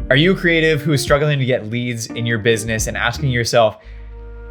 Are you a creative who is struggling to get leads in your business and asking yourself,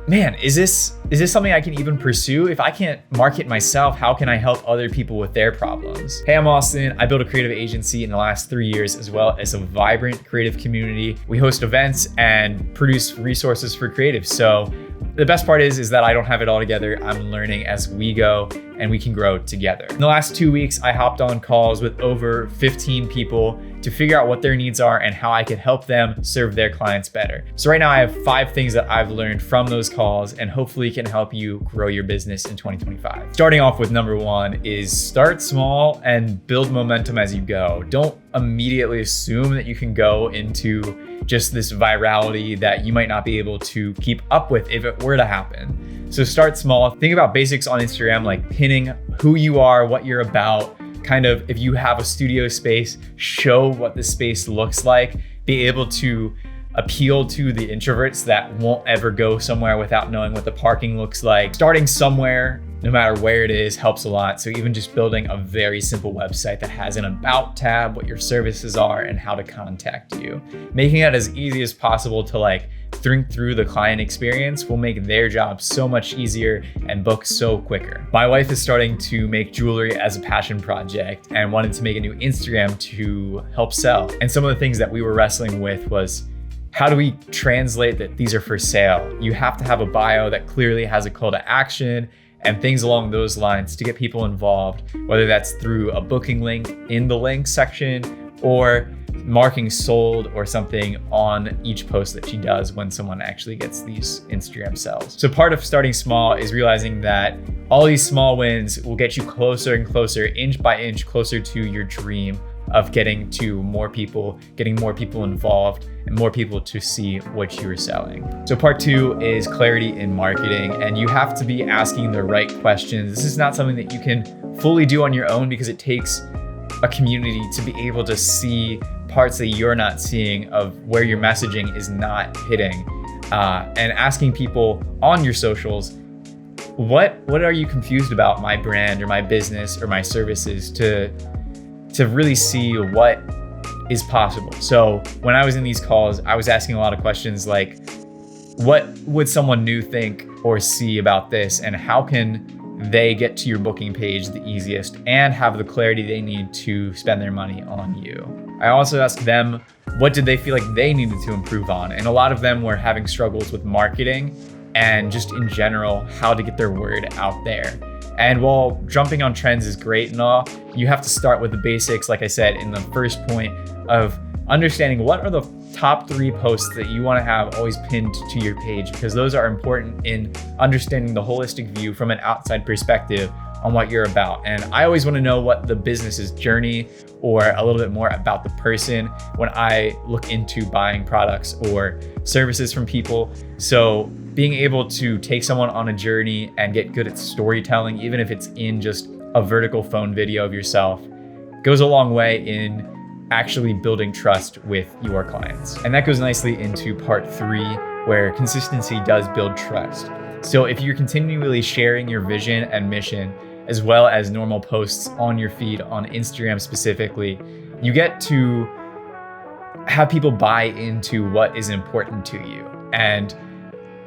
man, is this something I can even pursue? If I can't market myself, how can I help other people with their problems? Hey, I'm Austin. I built a creative agency in the last 3 years, as well as a vibrant creative community. We host events and produce resources for creatives. So the best part is that I don't have it all together. I'm learning as we go and we can grow together. In the last 2 weeks, I hopped on calls with over 15 people to figure out what their needs are and how I could help them serve their clients better. So right now I have 5 things that I've learned from those calls and hopefully can help you grow your business in 2025. Starting off with number 1 is start small and build momentum as you go. Don't immediately assume that you can go into just this virality that you might not be able to keep up with if it were to happen. So start small. Think about basics on Instagram, like pinning who you are, what you're about. Kind of, if you have a studio space, show what the space looks like. Be able to appeal to the introverts that won't ever go somewhere without knowing what the parking looks like. Starting somewhere, no matter where it is, helps a lot. So even just building a very simple website that has an about tab, what your services are, and how to contact you. Making it as easy as possible to think through the client experience will make their job so much easier and book so quicker. My wife is starting to make jewelry as a passion project and wanted to make a new Instagram to help sell. And some of the things that we were wrestling with was, how do we translate that these are for sale? You have to have a bio that clearly has a call to action and things along those lines to get people involved, whether that's through a booking link in the link section or marking sold or something on each post that she does when someone actually gets these Instagram sales. So part of starting small is realizing that all these small wins will get you closer and closer, inch by inch, closer to your dream of getting to more people, getting more people involved, and more people to see what you're selling. So part 2 is clarity in marketing, and you have to be asking the right questions. This is not something that you can fully do on your own because it takes a community to be able to see parts that you're not seeing of where your messaging is not hitting, and asking people on your socials, what are you confused about my brand or my business or my services, to really see what is possible. So when I was in these calls, I was asking a lot of questions like, what would someone new think or see about this, and how can they get to your booking page the easiest and have the clarity they need to spend their money on you? I also asked them, what did they feel like they needed to improve on? And a lot of them were having struggles with marketing and just in general, how to get their word out there. And while jumping on trends is great and all, you have to start with the basics, like I said, in the first point of understanding what are the top 3 posts that you want to have always pinned to your page, because those are important in understanding the holistic view from an outside perspective on what you're about. And I always want to know what the business's journey or a little bit more about the person when I look into buying products or services from people. So being able to take someone on a journey and get good at storytelling, even if it's in just a vertical phone video of yourself, goes a long way in actually building trust with your clients. And that goes nicely into part 3, where consistency does build trust. So if you're continually sharing your vision and mission, as well as normal posts on your feed on Instagram specifically, you get to have people buy into what is important to you. And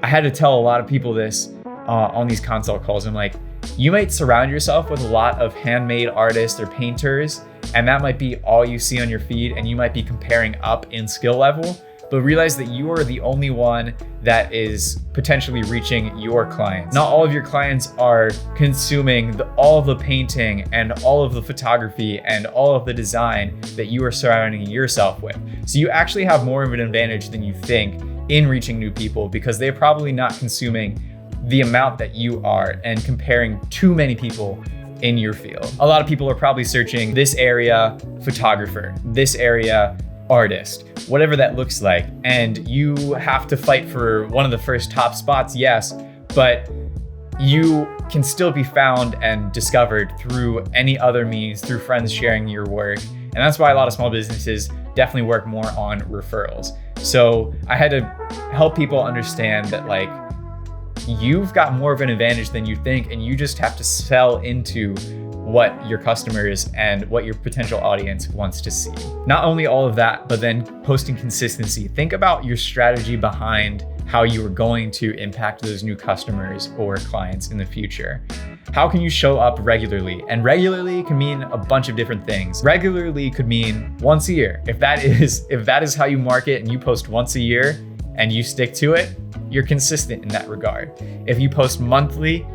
I had to tell a lot of people this on these consult calls. I'm like, you might surround yourself with a lot of handmade artists or painters, and that might be all you see on your feed, and you might be comparing up in skill level, but realize that you are the only one that is potentially reaching your clients. Not all of your clients are consuming all of the painting and all of the photography and all of the design that you are surrounding yourself with. So you actually have more of an advantage than you think in reaching new people, because they're probably not consuming the amount that you are and comparing too many people in your field. A lot of people are probably searching this area photographer, this area artist, whatever that looks like. And you have to fight for one of the first top spots, yes, but you can still be found and discovered through any other means, through friends sharing your work. And that's why a lot of small businesses definitely work more on referrals. So I had to help people understand that you've got more of an advantage than you think, and you just have to sell into what your customers and what your potential audience wants to see. Not only all of that, but then posting consistency. Think about your strategy behind how you are going to impact those new customers or clients in the future. How can you show up regularly? And regularly can mean a bunch of different things. Regularly could mean once a year. If that is how you market and you post once a year and you stick to it, you're consistent in that regard. If you post monthly,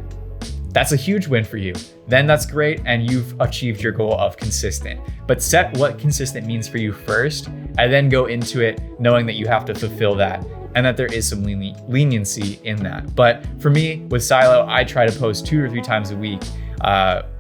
that's a huge win for you. Then that's great and you've achieved your goal of consistent. But set what consistent means for you first, and then go into it knowing that you have to fulfill that and that there is some leniency in that. But for me, with Silo, I try to post 2 or 3 times a week.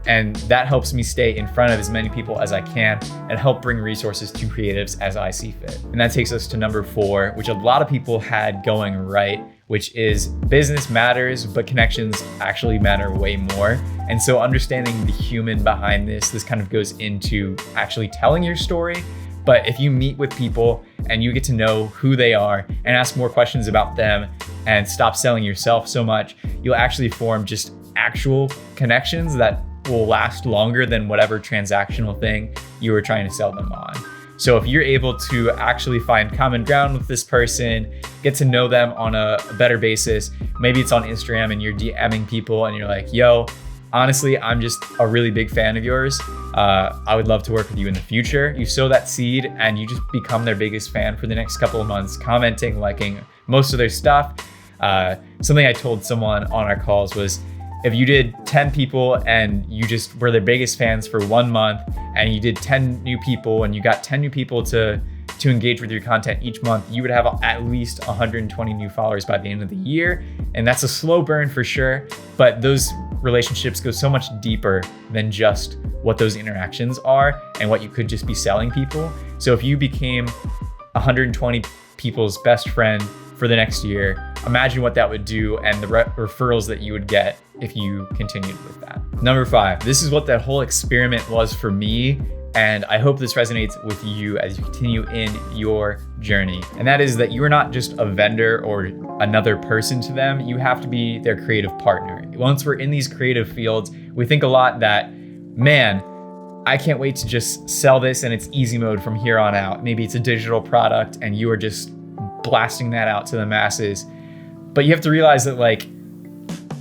And that helps me stay in front of as many people as I can and help bring resources to creatives as I see fit. And that takes us to number 4, which a lot of people had going right, which is business matters, but connections actually matter way more. And so understanding the human behind this kind of goes into actually telling your story. But if you meet with people and you get to know who they are and ask more questions about them and stop selling yourself so much, you'll actually form just actual connections that will last longer than whatever transactional thing you were trying to sell them on. So if you're able to actually find common ground with this person, get to know them on a better basis, maybe it's on Instagram and you're DMing people and you're like, yo, honestly, I'm just a really big fan of yours. I would love to work with you in the future. You sow that seed and you just become their biggest fan for the next couple of months, commenting, liking most of their stuff. Something I told someone on our calls was, if you did 10 people and you just were their biggest fans for 1 month, and you did 10 new people and you got 10 new people to engage with your content each month, you would have at least 120 new followers by the end of the year. And that's a slow burn for sure, but those relationships go so much deeper than just what those interactions are and what you could just be selling people. So if you became 120 people's best friend for the next year, imagine what that would do and the referrals that you would get if you continued with that. Number 5, this is what that whole experiment was for me. And I hope this resonates with you as you continue in your journey. And that is that you are not just a vendor or another person to them. You have to be their creative partner. Once we're in these creative fields, we think a lot that, man, I can't wait to just sell this and it's easy mode from here on out. Maybe it's a digital product and you are just blasting that out to the masses. But you have to realize that, like,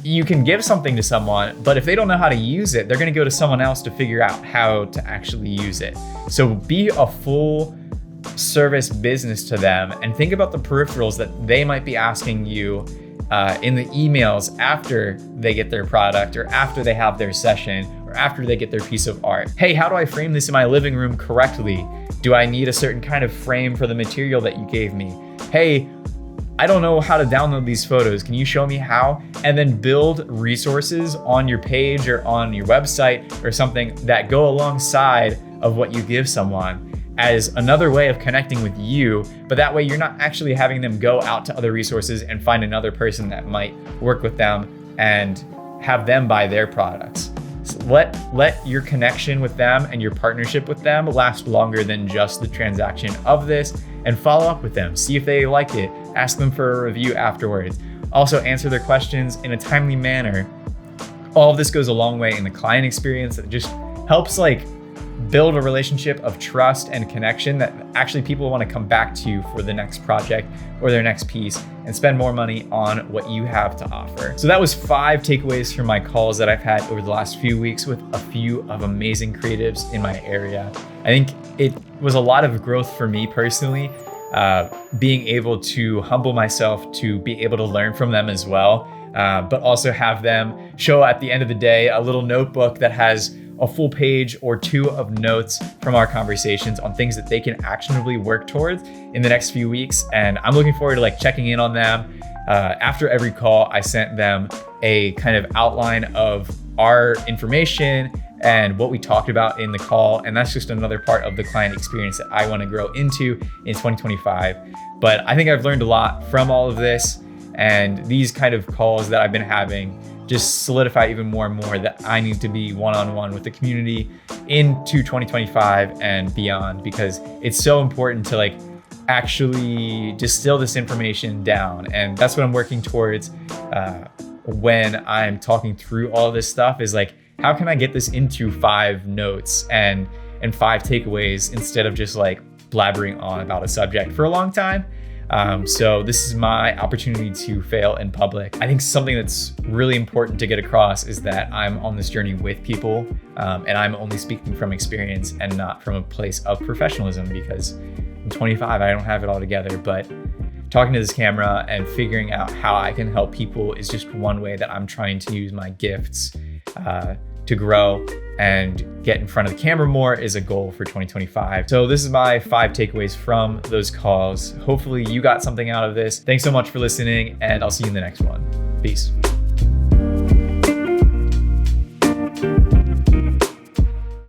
you can give something to someone, but if they don't know how to use it, they're going to go to someone else to figure out how to actually use it. So be a full service business to them and think about the peripherals that they might be asking you in the emails after they get their product or after they have their session or after they get their piece of art. Hey, how do I frame this in my living room correctly? Do I need a certain kind of frame for the material that you gave me? Hey, I don't know how to download these photos. Can you show me how? And then build resources on your page or on your website or something that go alongside of what you give someone as another way of connecting with you. But that way you're not actually having them go out to other resources and find another person that might work with them and have them buy their products. So let your connection with them and your partnership with them last longer than just the transaction of this, and follow up with them. See if they like it. Ask them for a review afterwards. Also answer their questions in a timely manner. All of this goes a long way in the client experience. That just helps build a relationship of trust and connection that actually people want to come back to you for the next project or their next piece and spend more money on what you have to offer. So that was 5 takeaways from my calls that I've had over the last few weeks with a few of amazing creatives in my area. I think it was a lot of growth for me personally, being able to humble myself to be able to learn from them as well, but also have them show at the end of the day a little notebook that has a full page or 2 of notes from our conversations on things that they can actionably work towards in the next few weeks. And I'm looking forward to checking in on them. After every call, I sent them a kind of outline of our information and what we talked about in the call. And that's just another part of the client experience that I want to grow into in 2025. But I think I've learned a lot from all of this, and these kind of calls that I've been having just solidify even more and more that I need to be one-on-one with the community into 2025 and beyond, because it's so important to actually distill this information down. And that's what I'm working towards when I'm talking through all this stuff, is how can I get this into 5 notes and 5 takeaways instead of just like blabbering on about a subject for a long time. So this is my opportunity to fail in public. I think something that's really important to get across is that I'm on this journey with people, and I'm only speaking from experience and not from a place of professionalism, because I'm 25, I don't have it all together, but talking to this camera and figuring out how I can help people is just one way that I'm trying to use my gifts to grow, and get in front of the camera more is a goal for 2025. So this is my 5 takeaways from those calls. Hopefully you got something out of this. Thanks so much for listening, and I'll see you in the next one. Peace.